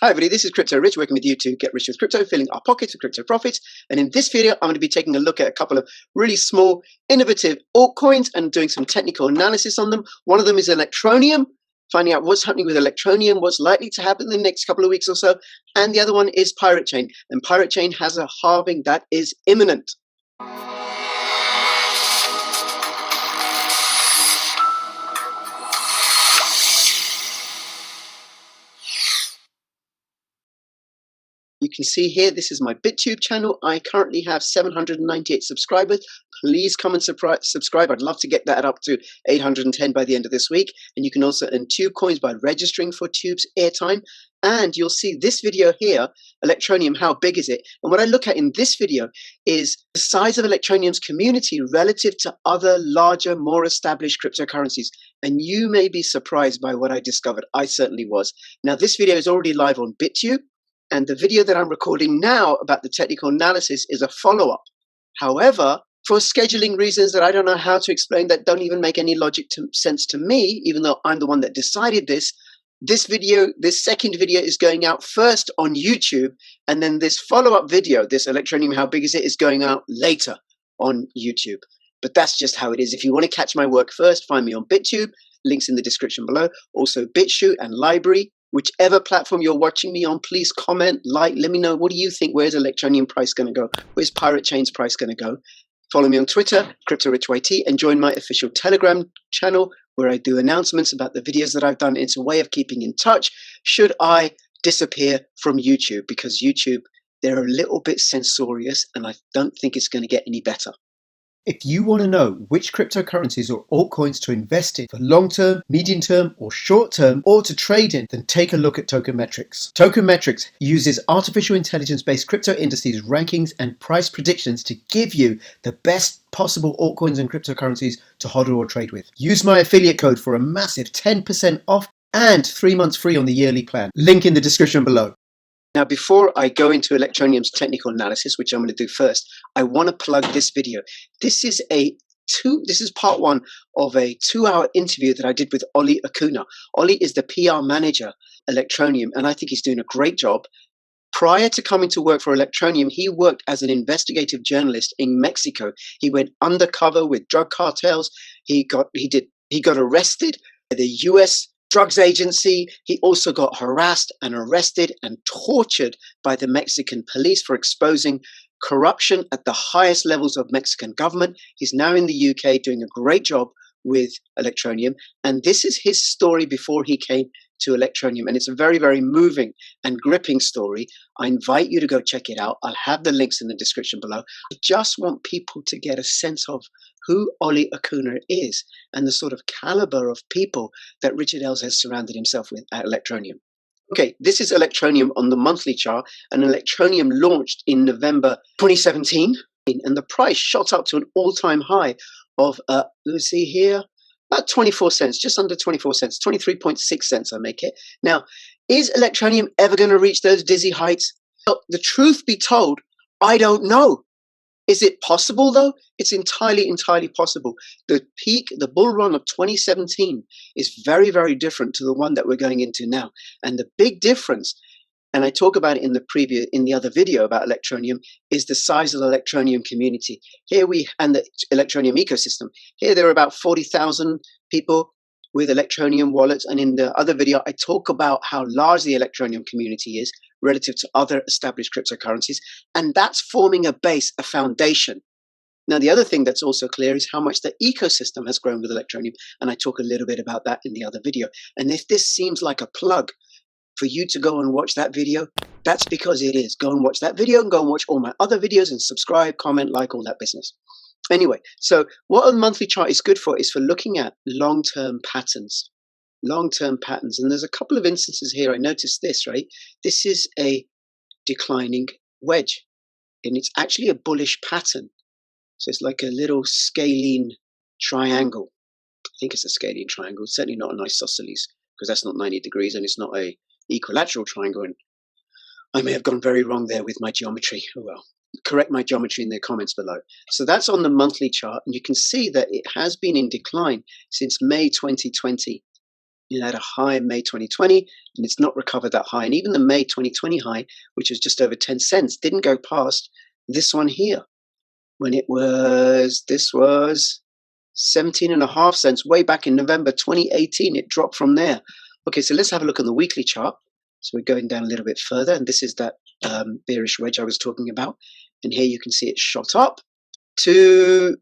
Hi everybody, this is Crypto Rich, working with you to get rich with crypto, filling our pockets with crypto profits. And in this video, I'm going to be taking a look at a couple of really small, innovative altcoins and doing some technical analysis on them. One of them is Electroneum, finding out what's happening with Electroneum, what's likely to happen in the next couple of weeks or so. And the other one is Pirate Chain. And Pirate Chain has a halving that is imminent. You can see here, this is my BitTube channel. I currently have 798 subscribers. Please come and subscribe. I'd love to get that up to 810 by the end of this week. And you can also earn Tube coins by registering for Tube's airtime. And you'll see this video here, Electroneum, how big is it? And what I look at in this video is the size of Electroneum's community relative to other larger, more established cryptocurrencies. And you may be surprised by what I discovered. I certainly was. Now, this video is already live on BitTube. And the video that I'm recording now about the technical analysis is a follow-up. However, for scheduling reasons that I don't know how to explain, that don't even make any sense to me, even though I'm the one that decided this second video is going out first on YouTube, and then this follow-up video, this Electroneum, how big is it, is going out later on YouTube. But that's just how it is. If you want to catch my work first, find me on BitTube, links in the description below. Also Bitchute and Library. Whichever platform you're watching me on, please comment, like, let me know, what do you think? Where's Electroneum price going to go? Where's Pirate Chain's price going to go? Follow me on Twitter, CryptoRichYT, and join my official Telegram channel where I do announcements about the videos that I've done. It's a way of keeping in touch should I disappear from YouTube, because YouTube, they're a little bit censorious and I don't think it's going to get any better. If you want to know which cryptocurrencies or altcoins to invest in for long-term, medium-term, or short-term, or to trade in, then take a look at Tokenmetrics. Tokenmetrics uses artificial intelligence-based crypto indices, rankings, and price predictions to give you the best possible altcoins and cryptocurrencies to hodl or trade with. Use my affiliate code for a massive 10% off and 3 months free on the yearly plan. Link in the description below. Now, before I go into Electroneum's technical analysis, which I'm going to do first, I want to plug this video. This is part one of a 2-hour interview that I did with Oli Okuna. Oli is the PR manager at Electroneum, and I think he's doing a great job. Prior to coming to work for Electroneum, he worked as an investigative journalist in Mexico. He went undercover with drug cartels. He got arrested by the US drugs agency. He also got harassed and arrested and tortured by the Mexican police for exposing corruption at the highest levels of Mexican government. He's now in the UK doing a great job with Electroneum. And this is his story before he came to Electroneum. And it's a very, very moving and gripping story. I invite you to go check it out. I'll have the links in the description below. I just want people to get a sense of who Oli Okuna is and the sort of caliber of people that Richard Ells has surrounded himself with at Electroneum. Okay, this is Electroneum on the monthly chart, and Electroneum launched in November 2017, and the price shot up to an all-time high of, let's see here, about 24 cents, just under 24 cents, 23.6 cents I make it. Now, is Electroneum ever going to reach those dizzy heights? Well, the truth be told, I don't know. Is it possible though? It's entirely possible. The peak, the bull run of 2017 is very, very different to the one that we're going into now. And the big difference, and I talk about it in the other video about Electroneum, is the size of the Electroneum community. And the Electroneum ecosystem. Here there are about 40,000 people with Electroneum wallets, and in the other video I talk about how large the Electroneum community is relative to other established cryptocurrencies, and that's forming a base, a foundation. Now, the other thing that's also clear is how much the ecosystem has grown with Electroneum, and I talk a little bit about that in the other video. And if this seems like a plug for you to go and watch that video, that's because it is. Go and watch that video, and go and watch all my other videos, and subscribe, comment, like, all that business. Anyway, so what a monthly chart is good for is for looking at long-term patterns. Long-term patterns. And there's a couple of instances here. I noticed this, right? This is a declining wedge, and it's actually a bullish pattern. So it's like a little scalene triangle. I think it's a scalene triangle. It's certainly not an isosceles, because that's not 90 degrees, and it's not a equilateral triangle. And I may have gone very wrong there with my geometry. Oh well. Correct my geometry in the comments below. So that's on the monthly chart, and you can see that it has been in decline since May 2020. It had a high in May 2020, and it's not recovered that high. And even the May 2020 high, which was just over 10 cents, didn't go past this one here. When this was 17.5 cents way back in November 2018. It dropped from there. Okay, so let's have a look on the weekly chart. So we're going down a little bit further, and this is that bearish wedge I was talking about. And here you can see it shot up to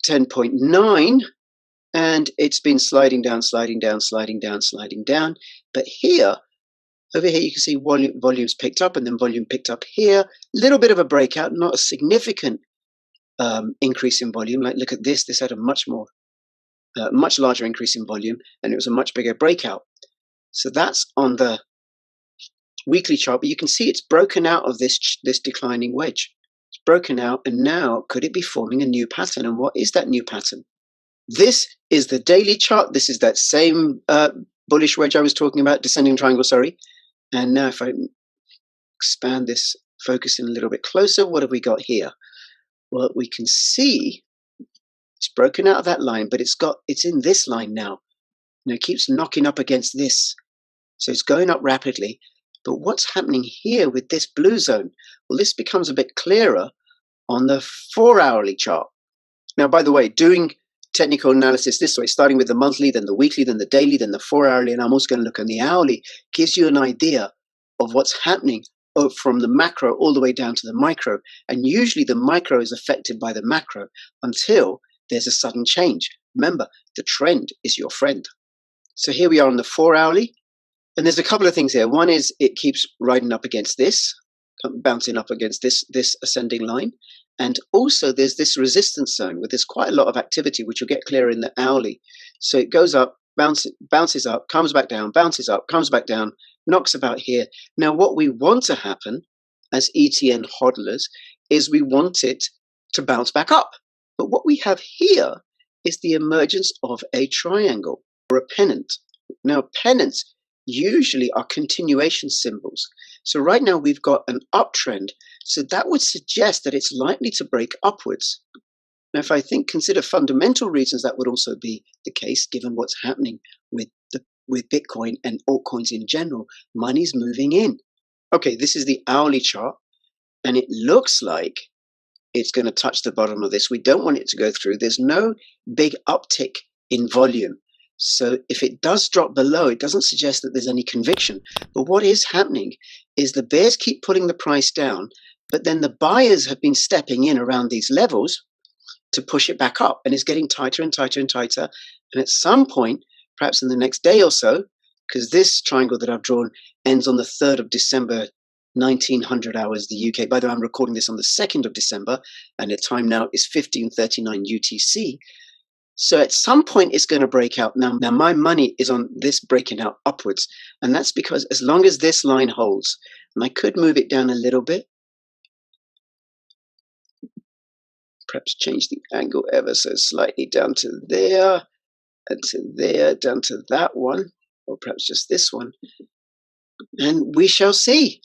10.9, and it's been sliding down, sliding down, sliding down, sliding down. But here, over here, you can see volumes picked up, and then volume picked up here. A little bit of a breakout, not a significant increase in volume. Like, look at this. This had a much larger increase in volume, and it was a much bigger breakout. So that's on the weekly chart, but you can see it's broken out of this declining wedge. It's broken out, and now could it be forming a new pattern? And what is that new pattern? This is the daily chart. This is that same bullish wedge I was talking about, descending triangle, sorry. And now if I expand this, focus in a little bit closer, what have we got here? Well, we can see it's broken out of that line, but it's in this line now. And it keeps knocking up against this. So it's going up rapidly. But what's happening here with this blue zone? Well, this becomes a bit clearer on the 4-hourly chart. Now, by the way, doing technical analysis this way, starting with the monthly, then the weekly, then the daily, then the 4-hourly, and I'm also going to look on the hourly, gives you an idea of what's happening from the macro all the way down to the micro. And usually the micro is affected by the macro until there's a sudden change. Remember, the trend is your friend. So here we are on the 4-hourly. And there's a couple of things here. One is it keeps riding up against this, bouncing up against this ascending line. And also there's this resistance zone where there's quite a lot of activity, which you'll get clearer in the hourly. So it goes up, bounces up, comes back down, bounces up, comes back down, knocks about here. Now, what we want to happen as ETN hodlers is we want it to bounce back up. But what we have here is the emergence of a triangle or a pennant. Now, pennants usually are continuation symbols. So right now we've got an uptrend. So that would suggest that it's likely to break upwards. Now, if I consider fundamental reasons, that would also be the case, given what's happening with Bitcoin and altcoins in general. Money's moving in. Okay, this is the hourly chart, and it looks like it's going to touch the bottom of this. We don't want it to go through. There's no big uptick in volume. So if it does drop below, it doesn't suggest that there's any conviction. But what is happening is the bears keep putting the price down, but then the buyers have been stepping in around these levels to push it back up, and it's getting tighter and tighter and tighter. And at some point, perhaps in the next day or so, because this triangle that I've drawn ends on the 3rd of December, 1900 hours the UK. By the way, I'm recording this on the 2nd of December, and the time now is 15:39 UTC. So at some point it's going to break out. Now my money is on this breaking out upwards. And that's because as long as this line holds, and I could move it down a little bit, perhaps change the angle ever so slightly down to there, and to there, down to that one, or perhaps just this one. And we shall see.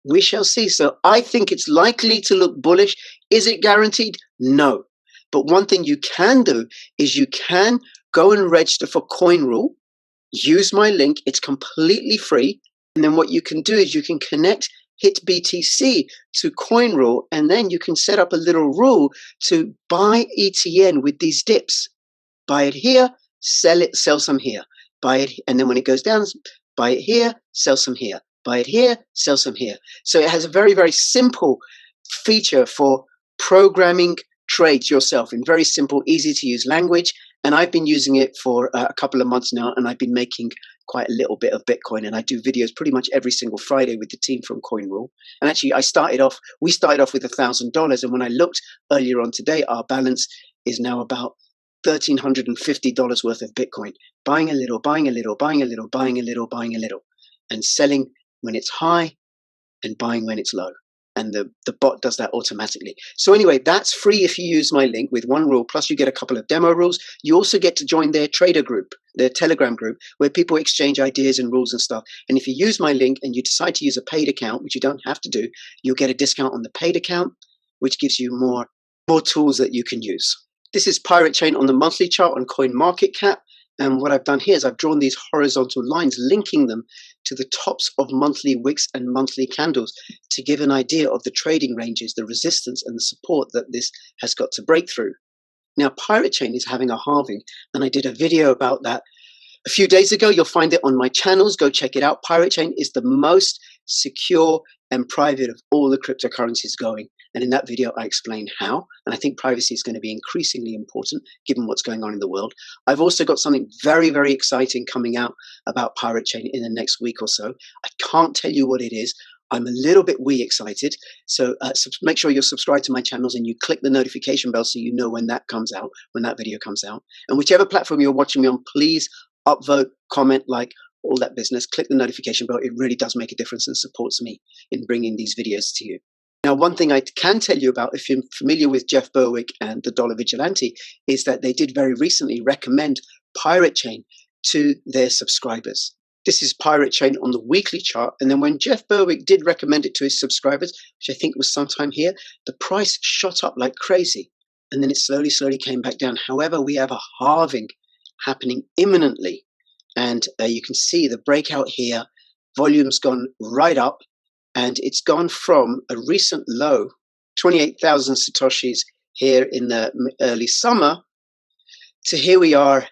We shall see. So I think it's likely to look bullish. Is it guaranteed? No. But one thing you can do is you can go and register for CoinRule, use my link, it's completely free. And then what you can do is you can connect HitBTC to CoinRule, and then you can set up a little rule to buy ETN with these dips. Buy it here, sell it, sell some here. Buy it, and then when it goes down, buy it here, sell some here. Buy it here, sell some here. So it has a very, very simple feature for programming trades yourself in very simple, easy to use language. And I've been using it for a couple of months now, and I've been making quite a little bit of Bitcoin. And I do videos pretty much every single Friday with the team from CoinRule. And actually, we started off with $1,000. And when I looked earlier on today, our balance is now about $1,350 worth of Bitcoin. Buying a little, buying a little, buying a little, buying a little, buying a little, and selling when it's high and buying when it's low. And the bot does that automatically. So anyway, that's free if you use my link with one rule, plus you get a couple of demo rules. You also get to join their trader group, their Telegram group, where people exchange ideas and rules and stuff. And if you use my link and you decide to use a paid account, which you don't have to do, you'll get a discount on the paid account, which gives you more tools that you can use. This is Pirate Chain on the monthly chart on CoinMarketCap. And what I've done here is I've drawn these horizontal lines, linking them to the tops of monthly wicks and monthly candles to give an idea of the trading ranges, the resistance and the support that this has got to break through. Now, Pirate Chain is having a halving, and I did a video about that a few days ago. You'll find it on my channels. Go check it out. Pirate Chain is the most secure and private of all the cryptocurrencies going. And in that video, I explain how. And I think privacy is going to be increasingly important given what's going on in the world. I've also got something very, very exciting coming out about Pirate Chain in the next week or so. I can't tell you what it is. I'm a little bit excited. So make sure you're subscribed to my channels and you click the notification bell so you know when that comes out, when that video comes out. And whichever platform you're watching me on, please upvote, comment, like, all that business. Click the notification bell. It really does make a difference and supports me in bringing these videos to you. Now, one thing I can tell you about, if you're familiar with Jeff Berwick and the Dollar Vigilante, is that they did very recently recommend Pirate Chain to their subscribers. This is Pirate Chain on the weekly chart. And then when Jeff Berwick did recommend it to his subscribers, which I think was sometime here, the price shot up like crazy. And then it slowly came back down. However, we have a halving happening imminently. And you can see the breakout here, volume's gone right up, and it's gone from a recent low, 28,000 Satoshis here in the early summer, to here we are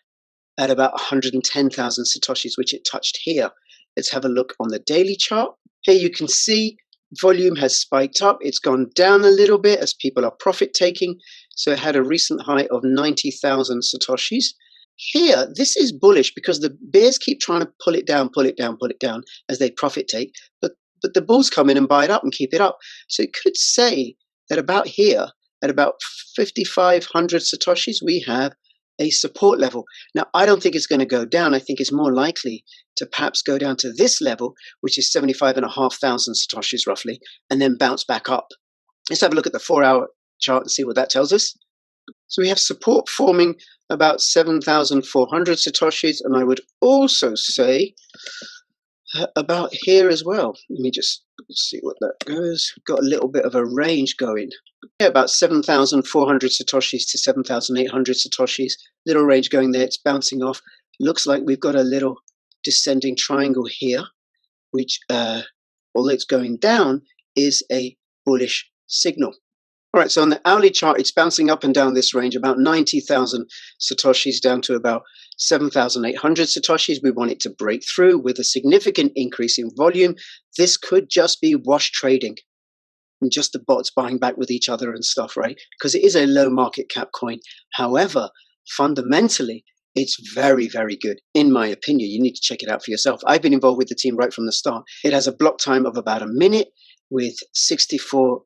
at about 110,000 Satoshis, which it touched here. Let's have a look on the daily chart. Here you can see volume has spiked up. It's gone down a little bit as people are profit taking. So it had a recent high of 90,000 Satoshis. Here, this is bullish because the bears keep trying to pull it down as they profit take, but the bulls come in and buy it up and keep it up. So it could say that about here, at about 5,500 Satoshis, we have a support level. Now, I don't think it's going to go down. I think it's more likely to perhaps go down to this level, which is 75,500 Satoshis roughly, and then bounce back up. Let's have a look at the 4-hour chart and see what that tells us. So we have support forming about 7,400 Satoshis, and I would also say about here as well. Let me just see what that goes. We've got a little bit of a range going. Yeah, about 7,400 Satoshis to 7,800 Satoshis. Little range going there. It's bouncing off. Looks like we've got a little descending triangle here, which, although it's going down, is a bullish signal. All right, so on the hourly chart, it's bouncing up and down this range, about 90,000 Satoshis down to about 7,800 Satoshis. We want it to break through with a significant increase in volume. This could just be wash trading and just the bots buying back with each other and stuff, right? Because it is a low market cap coin. However, fundamentally, it's very, very good, in my opinion. You need to check it out for yourself. I've been involved with the team right from the start. It has a block time of about a minute with 64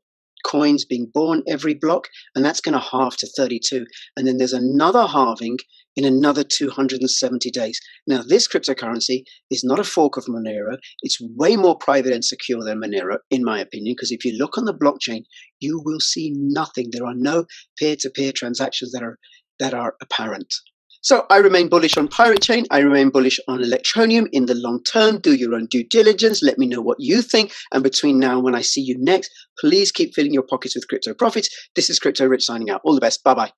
coins being born every block, and that's going to halve to 32. And then there's another halving in another 270 days. Now, this cryptocurrency is not a fork of Monero. It's way more private and secure than Monero, in my opinion, because if you look on the blockchain, you will see nothing. There are no peer-to-peer transactions that are apparent. So I remain bullish on Pirate Chain. I remain bullish on Electroneum in the long term. Do your own due diligence. Let me know what you think. And between now and when I see you next, please keep filling your pockets with crypto profits. This is Crypto Rich signing out. All the best. Bye-bye.